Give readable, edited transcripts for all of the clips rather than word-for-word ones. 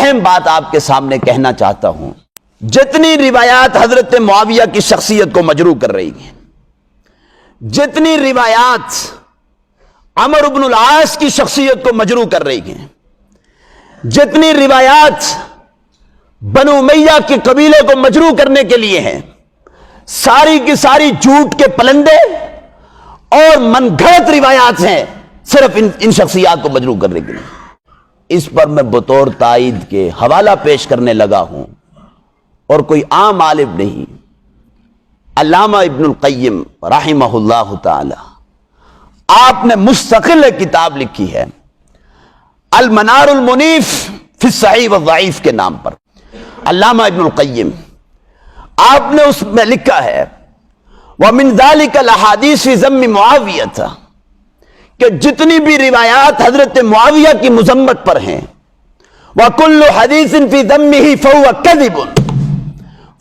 اہم بات آپ کے سامنے کہنا چاہتا ہوں. جتنی روایات حضرت معاویہ کی شخصیت کو مجروح کر رہی ہیں، جتنی روایات عمرو بن العاص کی شخصیت کو مجروح کر رہی ہیں، جتنی روایات بنو امیہ کے قبیلے کو مجروح کرنے کے لیے ہیں، ساری کی ساری جھوٹ کے پلندے اور من گھڑت روایات ہیں صرف ان شخصیات کو مجروح کرنے کے لیے. اس پر میں بطور تائید کے حوالہ پیش کرنے لگا ہوں، اور کوئی عام عالم نہیں، علامہ ابن القیم رحمہ اللہ تعالی، آپ نے مستقل ایک کتاب لکھی ہے المنار المنیف فی الصحیح والضعیف کے نام پر. علامہ ابن القیم آپ نے اس میں لکھا ہے وَمِن ذَلِكَ الْأَحَادِيثُ فِي ذَمِّ مُعَاوِيَةَ، کہ جتنی بھی روایات حضرت معاویہ کی مذمت پر ہیں، وَكُلُّ حَدِيثٍ فِي ذَمِّهِ فَهُوَ كَذِبٌ،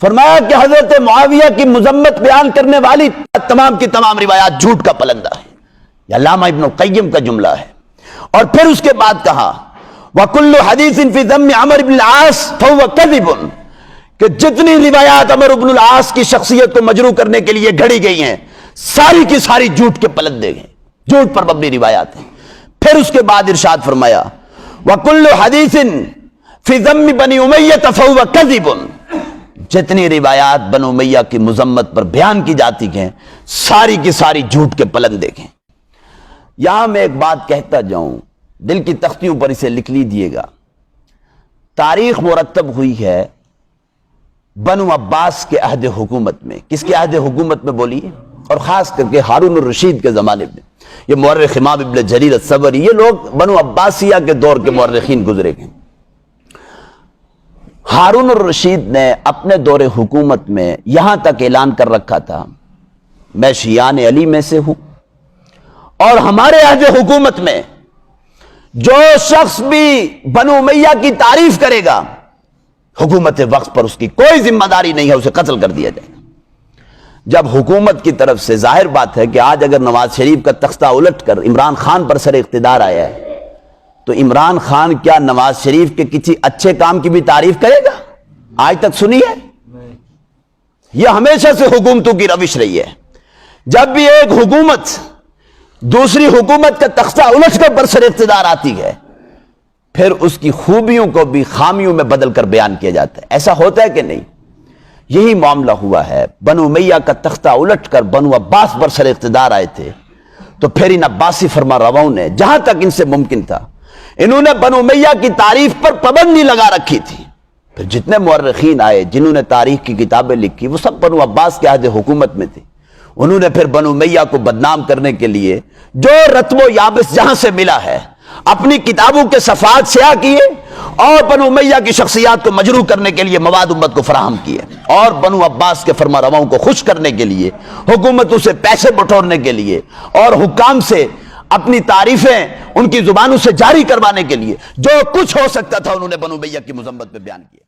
فرمایا کہ حضرت معاویہ کی مذمت بیان کرنے والی تمام کی تمام روایات جھوٹ کا پلندہ ہے. یہ علامہ ابن القیم کا جملہ ہے. اور پھر اس کے بعد کہا وَكُلُّ حَدِيثٍ فِي ذَمِّ عَمرو بن العاص فَهُوَ كَذِبٌ، کہ جتنی روایات عمرو بن العاص کی شخصیت کو مجروح کرنے کے لیے گھڑی گئی ہیں، ساری کی ساری جھوٹ کے پلندے ہیں، جھوٹ پر مبنی روایات ہیں. پھر اس کے بعد ارشاد فرمایا وَكُلُّ حَدِيثٍ فِي ذَمِّ بَنِي أُمَيَّةَ فَهُوَ كَذِبٌ، جتنی روایات بنو امیہ کی مذمت پر بیان کی جاتی ہیں، ساری کی ساری جھوٹ کے پلندے ہیں. یہاں میں ایک بات کہتا جاؤں، دل کی تختیوں پر اسے لکھ لیجیے گا. تاریخ مرتب ہوئی ہے بنو عباس کے عہد حکومت میں. کس کے عہد حکومت میں بولیے؟ اور خاص کر کے ہارون الرشید کے زمانے میں. یہ مورخ امام ابن جریر الطبری، یہ لوگ بنو عباسیہ کے دور کے مورخین گزرے گئے. ہارون الرشید نے اپنے دور حکومت میں یہاں تک اعلان کر رکھا تھا میں شیعان علی میں سے ہوں، اور ہمارے عہد حکومت میں جو شخص بھی بنو امیہ کی تعریف کرے گا، حکومت وقت پر اس کی کوئی ذمہ داری نہیں ہے، اسے قتل کر دیا جائے گا. جب حکومت کی طرف سے ظاہر بات ہے کہ آج اگر نواز شریف کا تختہ الٹ کر عمران خان پر سر اقتدار آیا ہے، تو عمران خان کیا نواز شریف کے کسی اچھے کام کی بھی تعریف کرے گا؟ آج تک سنی ہے؟ یہ ہمیشہ سے حکومتوں کی روش رہی ہے. جب بھی ایک حکومت دوسری حکومت کا تختہ الٹ کر برسر اقتدار آتی ہے، پھر اس کی خوبیوں کو بھی خامیوں میں بدل کر بیان کیا جاتا ہے. ایسا ہوتا ہے کہ نہیں؟ یہی معاملہ ہوا ہے. بنو امیہ کا تختہ الٹ کر بنو عباس برسر اقتدار آئے تھے، تو پھر ان عباسی فرما رواؤں نے جہاں تک ان سے ممکن تھا، انہوں نے بنو امیہ کی تعریف پر پابندی لگا رکھی تھی. پھر جتنے مورخین آئے جنہوں نے تاریخ کی کتابیں لکھی، وہ سب بنو عباس کے عہد حکومت میں تھے. انہوں نے پھر بنو امیہ کو بدنام کرنے کے لیے جو رتب و یابس جہاں سے ملا ہے اپنی کتابوں کے صفحات سیاہ کیے، اور بنو امیہ کی شخصیات کو مجروح کرنے کے لیے مواد امت کو فراہم کیے، اور بنو عباس کے فرما رواؤں کو خوش کرنے کے لیے، حکومتوں سے پیسے بٹورنے کے لیے، اور حکام سے اپنی تعریفیں ان کی زبانوں سے جاری کروانے کے لیے جو کچھ ہو سکتا تھا، انہوں نے بنو امیہ کی مذمت پہ بیان کیا.